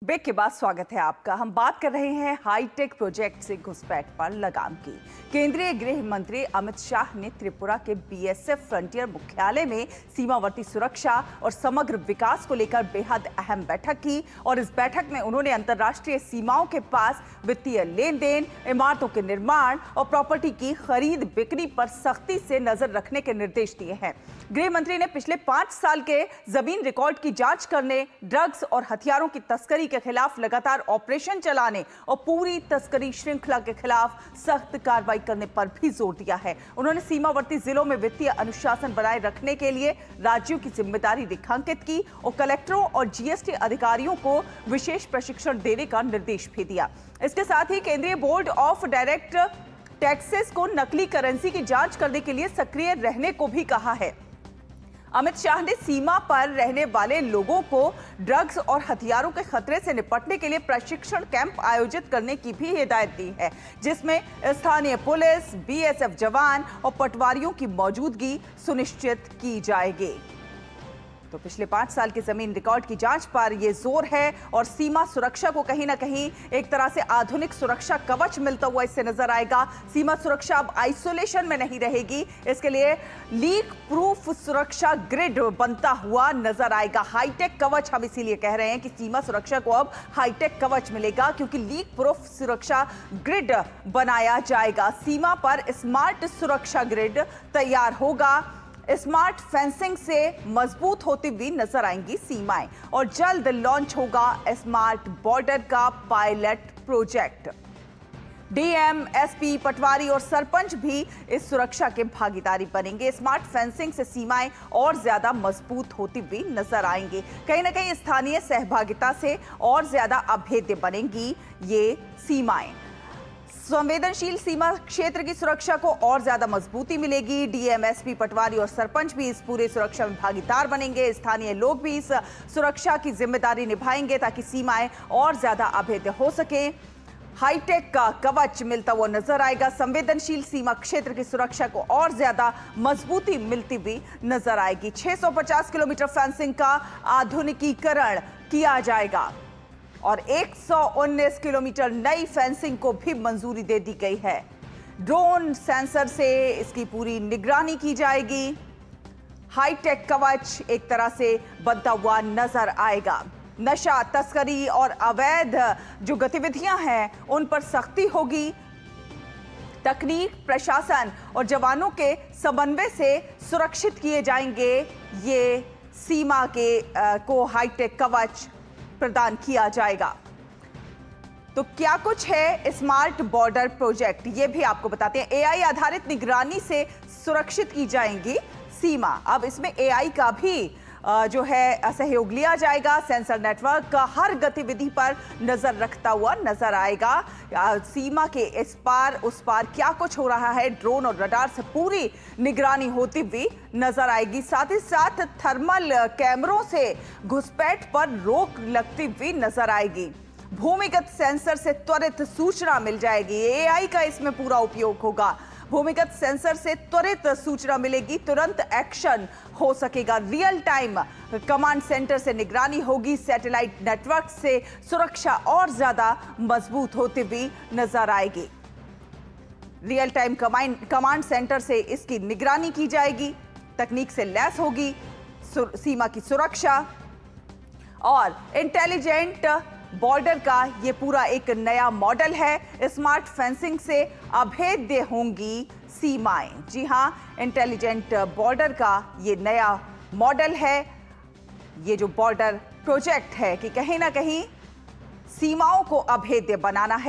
Break के बाद स्वागत है आपका। हम बात कर रहे हैं हाईटेक प्रोजेक्ट से घुसपैठ पर लगाम की। केंद्रीय गृह मंत्री अमित शाह ने त्रिपुरा के बीएसएफ फ्रंटियर मुख्यालय में सीमावर्ती सुरक्षा और समग्र विकास को लेकर बेहद अहम बैठक की और इस बैठक में उन्होंने अंतर्राष्ट्रीय सीमाओं के पास वित्तीय लेन देन, इमारतों के निर्माण और प्रॉपर्टी की खरीद बिक्री पर सख्ती से नजर रखने के निर्देश दिए हैं। गृह मंत्री ने पिछले 5 साल के जमीन रिकॉर्ड की जांच करने, ड्रग्स और हथियारों की तस्करी के खिलाफ लगातार ऑपरेशन चलाने और पूरी तस्करी श्रृंखला के खिलाफ सख्त कार्रवाई करने पर भी जोर दिया है। उन्होंने सीमावर्ती जिलों में वित्तीय अनुशासन बनाए रखने के लिए राज्यों की जिम्मेदारी रेखांकित की और कलेक्टरों और जीएसटी अधिकारियों को विशेष प्रशिक्षण देने का निर्देश भी दिया। इसके साथ ही केंद्रीय बोर्ड ऑफ डायरेक्ट टैक्सेस को नकली करेंसी की जांच करने के लिए सक्रिय रहने को भी कहा है। अमित शाह ने सीमा पर रहने वाले लोगों को ड्रग्स और हथियारों के खतरे से निपटने के लिए प्रशिक्षण कैंप आयोजित करने की भी हिदायत दी है, जिसमें स्थानीय पुलिस, बीएसएफ जवान और पटवारियों की मौजूदगी सुनिश्चित की जाएगी। तो पिछले 5 साल के जमीन रिकॉर्ड की जांच पर यह जोर है और सीमा सुरक्षा को कहीं ना कहीं एक तरह से आधुनिक सुरक्षा कवच मिलता हुआ इससे नजर आएगा। सीमा सुरक्षा अब आइसोलेशन में नहीं रहेगी, इसके लिए लीक प्रूफ सुरक्षा ग्रिड बनता हुआ नजर आएगा। हाईटेक कवच हम इसीलिए कह रहे हैं कि सीमा सुरक्षा को अब हाईटेक कवच मिलेगा, क्योंकि लीक प्रूफ सुरक्षा ग्रिड बनाया जाएगा। सीमा पर स्मार्ट सुरक्षा ग्रिड तैयार होगा। स्मार्ट फेंसिंग से मजबूत होती हुई नजर आएंगी सीमाएं और जल्द लॉन्च होगा स्मार्ट बॉर्डर का पायलट प्रोजेक्ट। डीएम, एसपी, पटवारी और सरपंच भी इस सुरक्षा के भागीदारी बनेंगे। स्मार्ट फेंसिंग से सीमाएं और ज्यादा मजबूत होती हुई नजर आएंगी। कहीं ना कहीं स्थानीय सहभागिता से और ज्यादा अभेद्य बनेंगी ये सीमाएं। संवेदनशील सीमा क्षेत्र की सुरक्षा को और ज्यादा मजबूती मिलेगी। डीएम, एसपी, पटवारी और सरपंच भी इस पूरे सुरक्षा में भागीदार बनेंगे। स्थानीय लोग भी इस सुरक्षा की जिम्मेदारी निभाएंगे ताकि सीमाएं और ज्यादा अभेद्य हो सके। हाईटेक का कवच मिलता हुआ नजर आएगा। संवेदनशील सीमा क्षेत्र की सुरक्षा को और ज्यादा मजबूती मिलती हुई नजर आएगी। 650 किलोमीटर फेंसिंग का आधुनिकीकरण किया जाएगा और 119 किलोमीटर नई फेंसिंग को भी मंजूरी दे दी गई है। ड्रोन सेंसर से इसकी पूरी निगरानी की जाएगी। हाईटेक कवच एक तरह से बनता हुआ नजर आएगा। नशा तस्करी और अवैध जो गतिविधियां हैं उन पर सख्ती होगी। तकनीक, प्रशासन और जवानों के समन्वय से सुरक्षित किए जाएंगे ये सीमा के को हाईटेक कवच प्रदान किया जाएगा। तो क्या कुछ है स्मार्ट बॉर्डर प्रोजेक्ट, ये भी आपको बताते हैं। एआई आधारित निगरानी से सुरक्षित की जाएंगी सीमा। अब इसमें एआई का भी जो है सहयोग लिया जाएगा। सेंसर नेटवर्क का हर गतिविधि पर नजर रखता हुआ नजर आएगा। सीमा के इस पार उस पार क्या कुछ हो रहा है, ड्रोन और रडार से पूरी निगरानी होती हुई नजर आएगी। साथ ही साथ थर्मल कैमरों से घुसपैठ पर रोक लगती हुई नजर आएगी। भूमिगत सेंसर से त्वरित सूचना मिल जाएगी। एआई का इसमें पूरा उपयोग होगा। भूमिगत सेंसर से त्वरित सूचना मिलेगी, तुरंत एक्शन हो सकेगा। रियल टाइम कमांड सेंटर से निगरानी होगी। सैटेलाइट नेटवर्क से सुरक्षा और ज्यादा मजबूत होती हुई नजर आएगी। रियल टाइम कमांड सेंटर से इसकी निगरानी की जाएगी। तकनीक से लैस होगी सीमा की सुरक्षा और इंटेलिजेंट बॉर्डर का ये पूरा एक नया मॉडल है। स्मार्ट फेंसिंग से अभेद्य होंगी सीमाएं। जी हां, इंटेलिजेंट बॉर्डर का ये नया मॉडल है। ये जो बॉर्डर प्रोजेक्ट है कि कहीं ना कहीं सीमाओं को अभेद्य बनाना है।